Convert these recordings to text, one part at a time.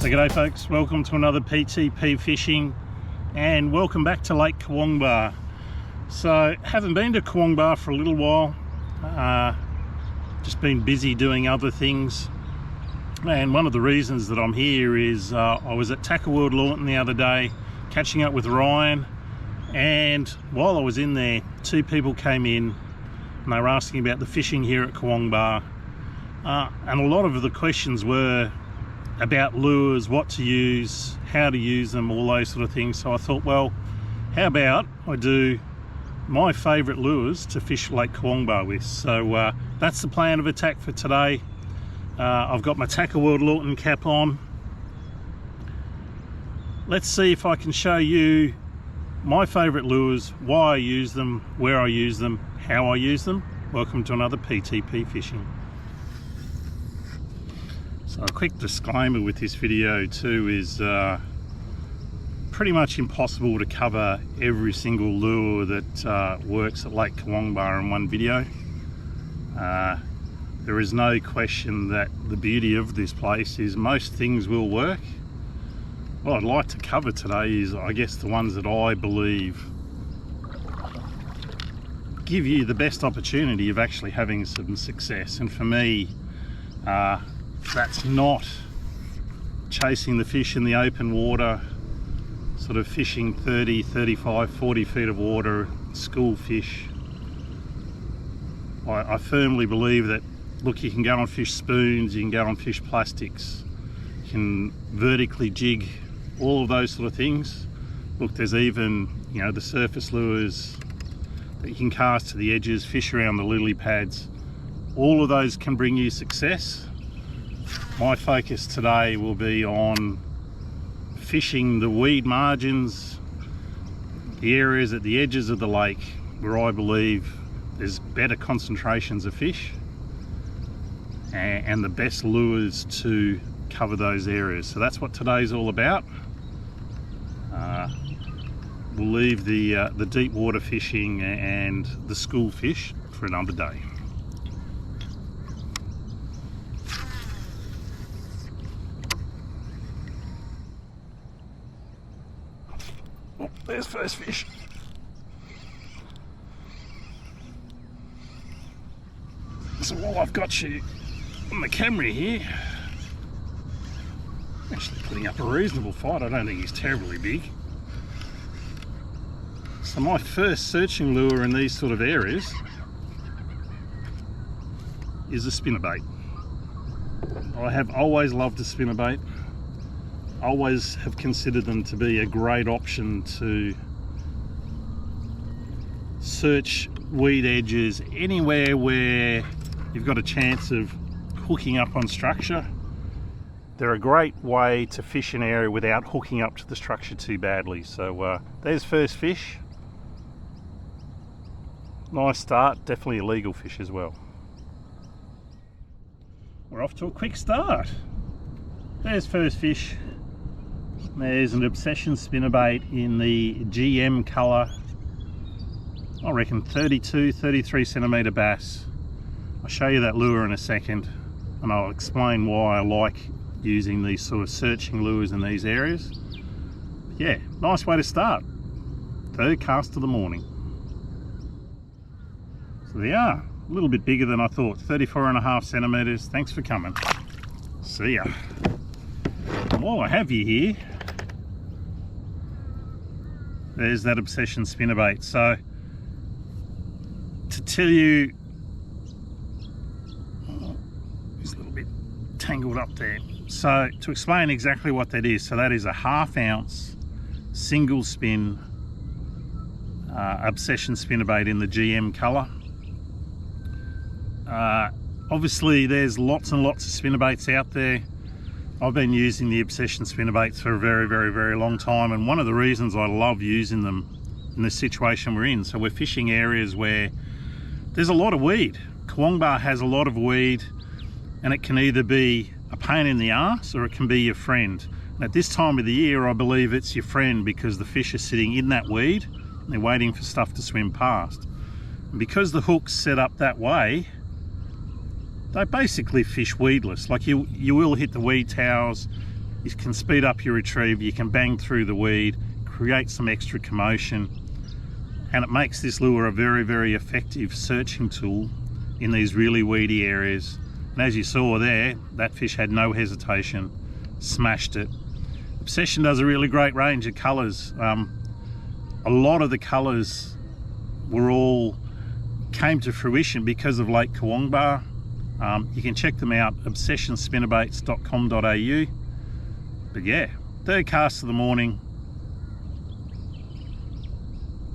So g'day folks, welcome to another PTP Fishing and welcome back to Lake Kurwongbah. So haven't been to Kurwongbah for a little while, just been busy doing other things, and one of the reasons that I'm here is I was at Tackleworld Lawnton the other day catching up with Ryan, and while I was in there two people came in and they were asking about the fishing here at Kurwongbah, and a lot of the questions were about lures, what to use, how to use them, all those sort of things. So I thought, well, how about I do my favourite lures to fish Lake Kurwongbah with. So that's the plan of attack for today. I've got my Tackleworld Lawnton cap on. Let's see if I can show you my favourite lures, why I use them, where I use them, how I use them. Welcome to another PTP Fishing. So a quick disclaimer with this video too is pretty much impossible to cover every single lure that works at Lake Kurwongbah in one video. There is no question that the beauty of this place is most things will work. What I'd like to cover today is, I guess, the ones that I believe give you the best opportunity of actually having some success. And for me, that's not chasing the fish in the open water, sort of fishing 30, 35, 40 feet of water, school fish. I firmly believe that, look, you can go and fish spoons, you can go and fish plastics, you can vertically jig, all of those sort of things. Look, there's even, you know, the surface lures that you can cast to the edges, fish around the lily pads. All of those can bring you success. My focus today will be on fishing the weed margins, the areas at the edges of the lake where I believe there's better concentrations of fish and the best lures to cover those areas. So that's what today's all about. We'll leave the deep water fishing and the school fish for another day. Oh, there's first fish. So while I've got you on the camera here, I'm actually putting up a reasonable fight. I don't think he's terribly big. So my first searching lure in these sort of areas is a spinnerbait. I have always loved a spinnerbait. Always have considered them to be a great option to search weed edges anywhere where you've got a chance of hooking up on structure. They're a great way to fish an area without hooking up to the structure too badly. So there's first fish. Nice start, definitely a legal fish as well. We're off to a quick start. There's first fish. There's an Obsession spinnerbait in the GM colour. I reckon 32, 33 centimetre bass. I'll show you that lure in a second and I'll explain why I like using these sort of searching lures in these areas. Yeah, nice way to start. Third cast of the morning. So they are a little bit bigger than I thought, 34.5 centimetres. Thanks for coming. See ya. And while I have you here, there's that Obsession spinnerbait. So to tell you, oh, it's a little bit tangled up there. So to explain exactly what that is, so that is a 1/2 ounce single spin Obsession spinnerbait in the GM colour. Obviously there's lots and lots of spinnerbaits out there. I've been using the Obsession spinnerbaits for a very, very, very long time, and one of the reasons I love using them in the situation we're in, so we're fishing areas where there's a lot of weed. Kurwongbah has a lot of weed, and it can either be a pain in the arse or it can be your friend. And at this time of the year, I believe it's your friend because the fish are sitting in that weed and they're waiting for stuff to swim past. And because the hook's set up that way, they basically fish weedless. Like you will hit the weed towers, You can speed up your retrieve, you can bang through the weed, create some extra commotion, and it makes this lure a very, very effective searching tool in these really weedy areas. And as you saw there, that fish had no hesitation, smashed it. Obsession does a really great range of colours. A lot of the colours came to fruition because of Lake Kurwongbah. You can check them out, obsessionspinnerbaits.com.au. But yeah, third cast of the morning.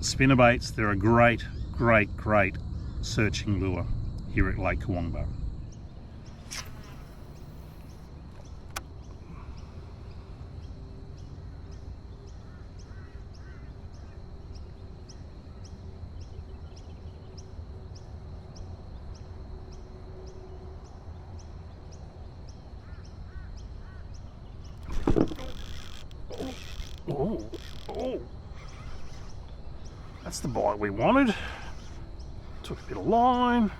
Spinnerbaits, they're a great, great, great searching lure here at Lake Kurwongbah. Oh, oh. That's the bite we wanted. Took a bit of line.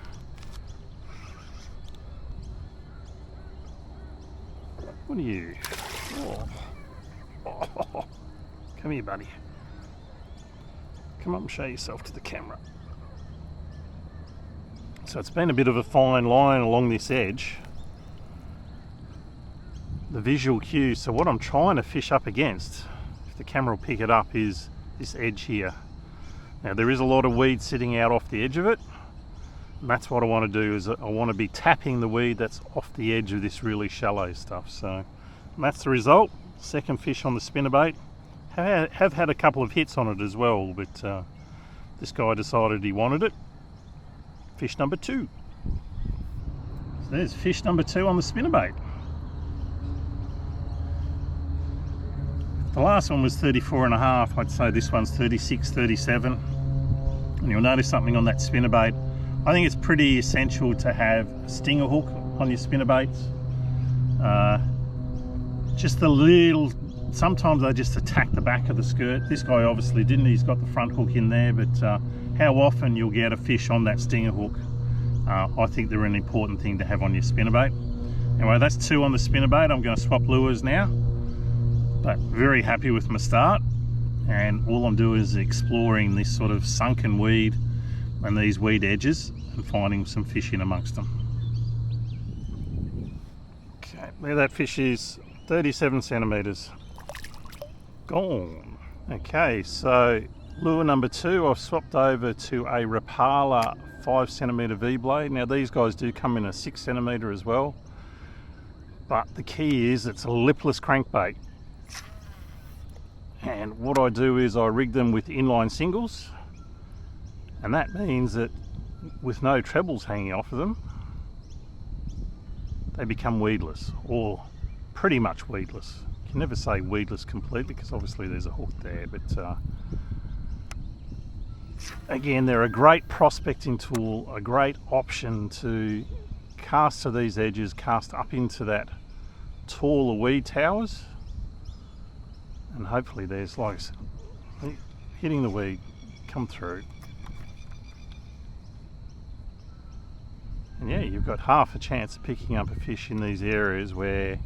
What are you? Oh. Oh. Come here, buddy. Come up and show yourself to the camera. So it's been a bit of a fine line along this edge. The visual cue, so what I'm trying to fish up against, if the camera will pick it up, is this edge here. Now there is a lot of weed sitting out off the edge of it, and that's what I want to do, is I want to be tapping the weed that's off the edge of this really shallow stuff. So that's the result. Second fish on the spinnerbait. Have had a couple of hits on it as well, but this guy decided he wanted it. Fish number 2. So there's fish number 2 on the spinnerbait. The last one was 34.5, I'd say this one's 36, 37. And you'll notice something on that spinnerbait. I think it's pretty essential to have a stinger hook on your spinnerbaits. Just a little, sometimes they just attack the back of the skirt. This guy obviously didn't, he's got the front hook in there, but how often you'll get a fish on that stinger hook, I think they're an important thing to have on your spinnerbait. Anyway, that's 2 on the spinnerbait. I'm going to swap lures now. But very happy with my start, and all I'm doing is exploring this sort of sunken weed and these weed edges and finding some fish in amongst them. Okay, there that fish is, 37 centimetres. Gone. Okay, so lure number 2, I've swapped over to a Rapala 5 centimetre V-blade. Now these guys do come in a 6 centimetre as well, but the key is it's a lipless crankbait. And what I do is I rig them with inline singles, and that means that with no trebles hanging off of them, they become weedless, or pretty much weedless. You can never say weedless completely because obviously there's a hook there, but again, they're a great prospecting tool, a great option to cast to these edges, cast up into that taller weed towers. And hopefully there's, like I said, hitting the weed, come through. And yeah, you've got half a chance of picking up a fish in these areas where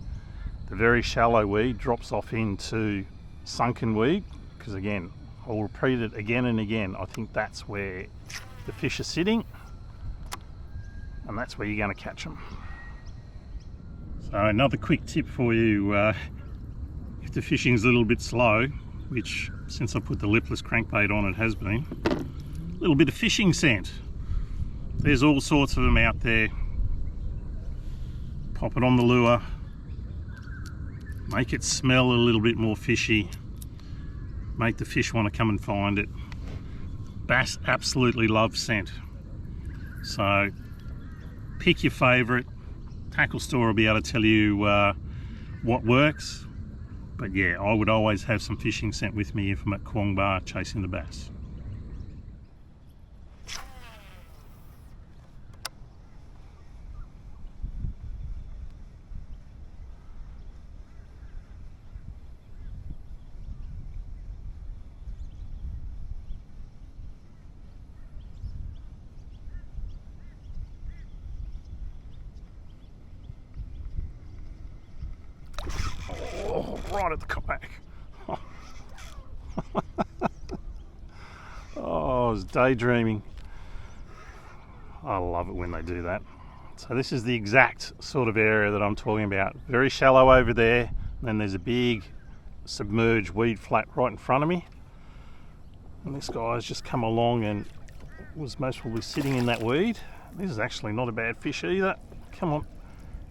the very shallow weed drops off into sunken weed. Because again, I'll repeat it again and again, I think that's where the fish are sitting, and that's where you're going to catch them. So another quick tip for you, if the fishing's a little bit slow, which since I put the lipless crankbait on it has been, a little bit of fishing scent. There's all sorts of them out there. Pop it on the lure, make it smell a little bit more fishy, make the fish want to come and find it. Bass absolutely love scent, so pick your favourite. Tackle store will be able to tell you what works. But yeah, I would always have some fishing scent with me if I'm at Kurwongbah chasing the bass. right at the kayak. Oh, I was daydreaming. I love it when they do that. So this is the exact sort of area that I'm talking about. Very shallow over there, and then there's a big submerged weed flat right in front of me. And this guy's just come along and was most probably sitting in that weed. This is actually not a bad fish either. Come on,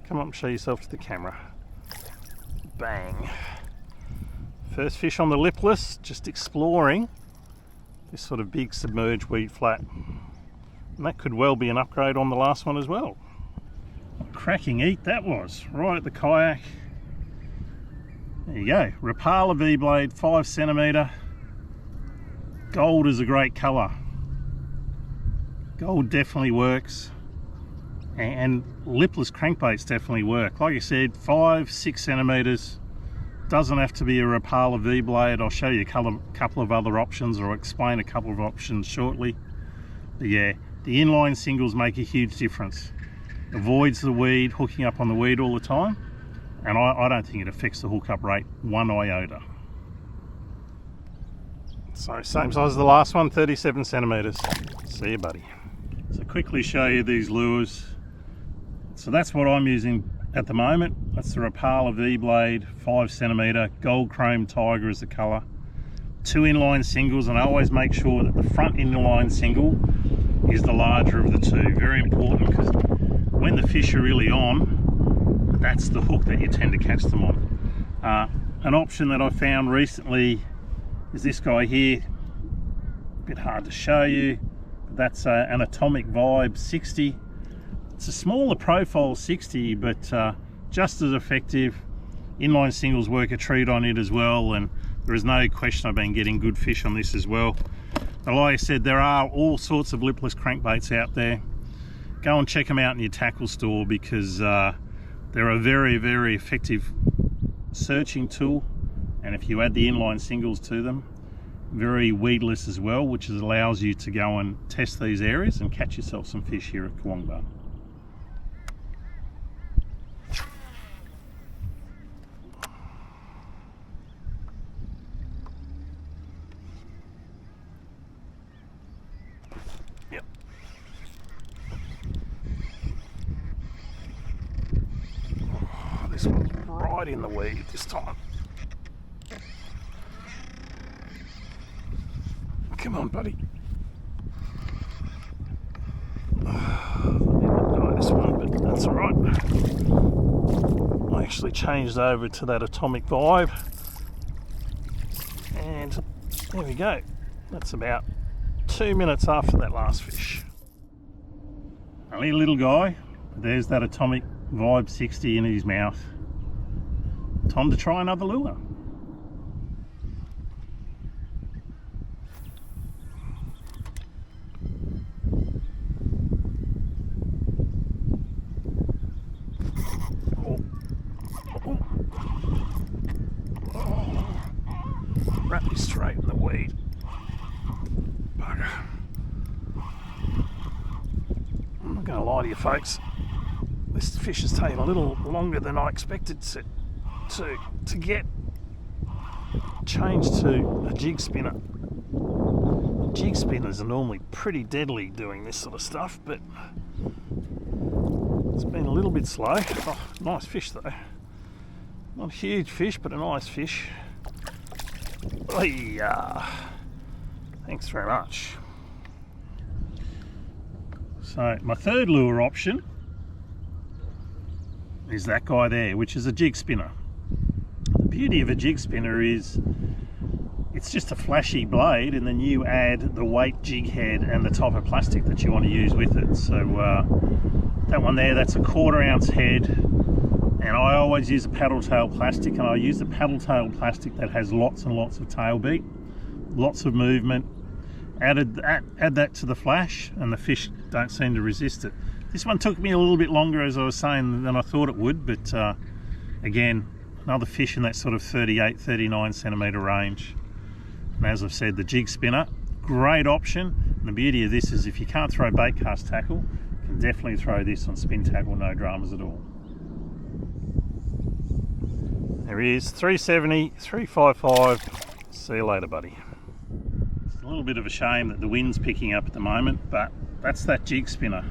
come up and show yourself to the camera. Bang. First fish on the Lipless, just exploring this sort of big submerged weed flat. And that could well be an upgrade on the last one as well. Cracking eat that was, right at the kayak. There you go, Rapala V-blade, 5 centimetre. Gold is a great colour. Gold definitely works. And lipless crankbaits definitely work. Like I said, 5-6 centimetres. Doesn't have to be a Rapala V-blade. I'll show you a couple of other options, or explain a couple of options shortly. But yeah, the inline singles make a huge difference. Avoids the weed, hooking up on the weed all the time, and I don't think it affects the hookup rate one iota. So same size as the last one, 37 centimetres. See you, buddy. So quickly show you these lures. So that's what I'm using at the moment. That's the Rapala V-blade, 5 centimetre, gold chrome tiger is the colour. 2 inline singles, and I always make sure that the front inline single is the larger of the two. Very important, because when the fish are really on, that's the hook that you tend to catch them on. An option that I found recently is this guy here. A bit hard to show you. That's an Atomic Vibe 60. It's a smaller profile 60, but just as effective. Inline singles work a treat on it as well, and there is no question I've been getting good fish on this as well. But like I said, there are all sorts of lipless crankbaits out there. Go and check them out in your tackle store, because they're a very, very effective searching tool. And if you add the inline singles to them, very weedless as well, which allows you to go and test these areas and catch yourself some fish here at Kurwongbah. Yep. Oh, this one's right in the weed this time. Come on, buddy. I didn't die this one, but that's all right. I actually changed over to that Atomic Vibe, and there we go. That's about 2 minutes after that last fish. Only a little guy. There's that Atomic Vibe 60 in his mouth. Time to try another lure. Wrap me straight in the weed. Bugger. I'm not going to lie to you folks, this fish has taken a little longer than I expected to get changed to a jig spinner. Jig spinners are normally pretty deadly doing this sort of stuff, but it's been a little bit slow. Oh, nice fish though. Not a huge fish, but a nice fish. Thanks very much. So my third lure option is that guy there, which is a jig spinner. The beauty of a jig spinner is it's just a flashy blade, and then you add the weight jig head and the type of plastic that you want to use with it. So that one there, that's a 1/4 ounce head, and I always use a paddle tail plastic, and I use the paddle tail plastic that has lots and lots of tail beat, lots of movement. Add that to the flash, and the fish don't seem to resist it. This one took me a little bit longer, as I was saying, than I thought it would, but again, another fish in that sort of 38-39 centimetre range. And as I've said, the jig spinner, great option. And the beauty of this is if you can't throw bait cast tackle, you can definitely throw this on spin tackle, no dramas at all. There he is, 370, 355. See you later, buddy. It's a little bit of a shame that the wind's picking up at the moment, but that's that jig spinner.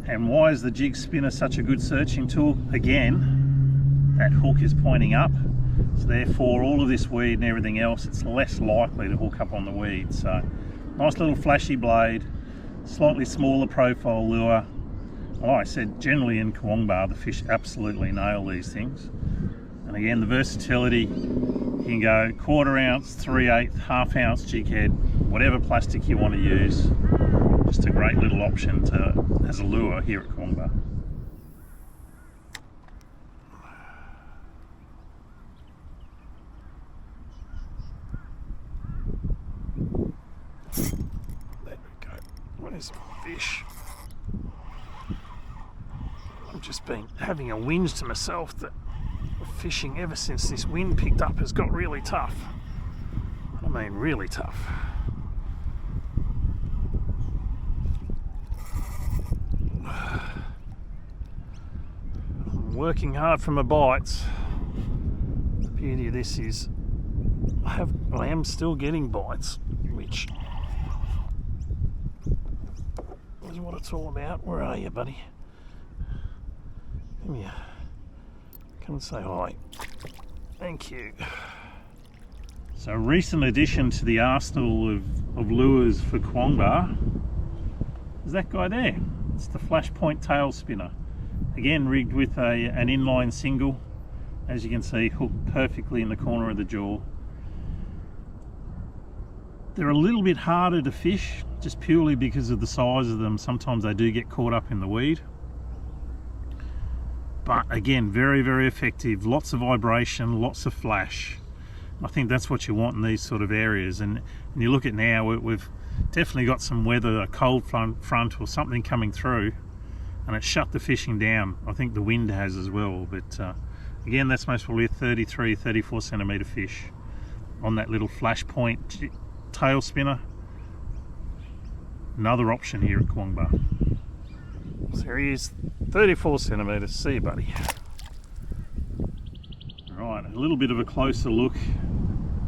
And why is the jig spinner such a good searching tool? Again, that hook is pointing up, so therefore all of this weed and everything else, it's less likely to hook up on the weed. So nice little flashy blade, slightly smaller profile lure. Like I said, generally in Kurwongbah the fish absolutely nail these things. And again, the versatility, you can go 1/4 ounce, 3/8, 1/2 ounce jig head, whatever plastic you want to use. Just a great little option as a lure here at Kurwongbah. There we go. Where's the fish? I've just been having a whinge to myself that fishing ever since this wind picked up has got really tough. I mean really tough. I'm working hard for my bites. The beauty of this is I am still getting bites, which is what it's all about. Where are you, buddy? Come here. Come and say hi. Thank you. So a recent addition to the arsenal of lures for Kurwongbah is that guy there. It's the flash point tail spinner. Again, rigged with an inline single. As you can see, hooked perfectly in the corner of the jaw. They're a little bit harder to fish, just purely because of the size of them. Sometimes they do get caught up in the weed. But again, very, very effective. Lots of vibration, lots of flash. I think that's what you want in these sort of areas. And you look at now, we've definitely got some weather, a cold front or something coming through, and it's shut the fishing down. I think the wind has as well. But again, that's most probably a 33, 34 centimetre fish on that little flash point tail spinner. Another option here at Kurwongbah. So there he is, 34 centimetres. See you, buddy. Right, a little bit of a closer look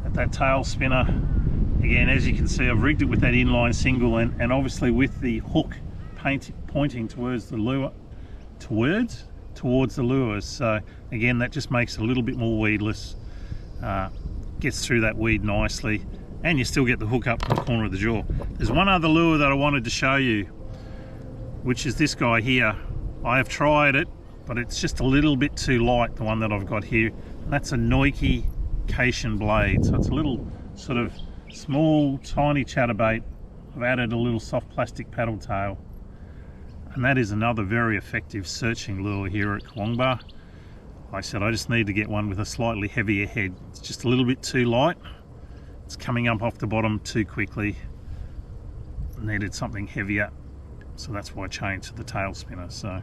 at that tail spinner. Again, as you can see, I've rigged it with that inline single and obviously with the hook pointing towards the lure, towards the lures. So again, that just makes it a little bit more weedless, gets through that weed nicely, and you still get the hook up in the corner of the jaw. There's one other lure that I wanted to show you, which is this guy here. I have tried it, but it's just a little bit too light, the one that I've got here. And that's a Noiki Cation blade. So it's a little sort of small, tiny chatterbait. I've added a little soft plastic paddle tail. And that is another very effective searching lure here at Kurwongbah. Like I said, I just need to get one with a slightly heavier head. It's just a little bit too light. It's coming up off the bottom too quickly. Needed something heavier. So that's why I changed to the tail spinner. So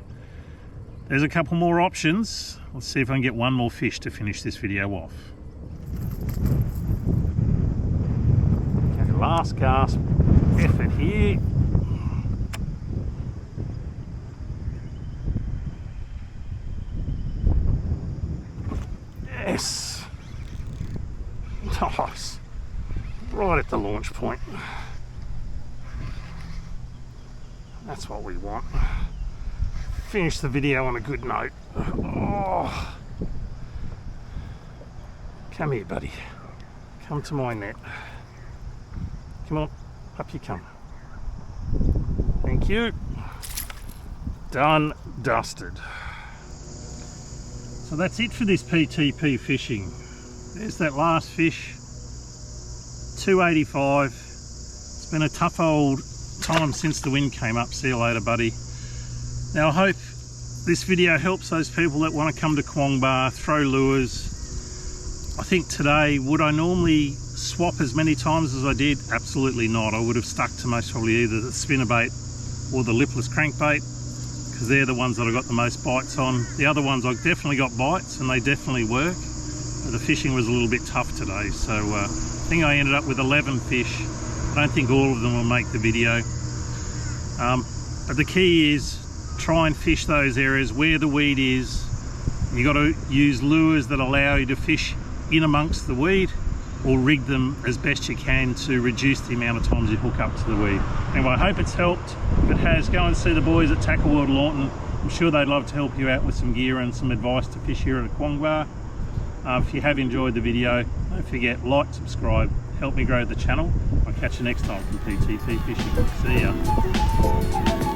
there's a couple more options. Let's see if I can get one more fish to finish this video off. Okay, last gasp effort here. Yes. Nice. Right at the launch point. That's what we want. Finish the video on a good note. Oh. Come here, buddy. Come to my net. Come on, up you come. Thank you. Done, dusted. So that's it for this PTP fishing. There's that last fish, 285. It's been a tough old time since the wind came up. See you later, buddy. Now I hope this video helps those people that want to come to Kurwongbah, throw lures. I think today, would I normally swap as many times as I did? Absolutely not. I would have stuck to most probably either the spinnerbait or the lipless crankbait, because they're the ones that I got the most bites on. The other ones I definitely got bites and they definitely work, but the fishing was a little bit tough today. So I think I ended up with 11 fish. I don't think all of them will make the video, but the key is try and fish those areas where the weed is. You got to use lures that allow you to fish in amongst the weed, or rig them as best you can to reduce the amount of times you hook up to the weed. Anyway, I hope it's helped. If it has, go and see the boys at Tackleworld Lawnton. I'm sure they'd love to help you out with some gear and some advice to fish here at Kurwongbah. If you have enjoyed the video, don't forget, like, subscribe, help me grow the channel. I'll catch you next time from PTP Fishing. See ya.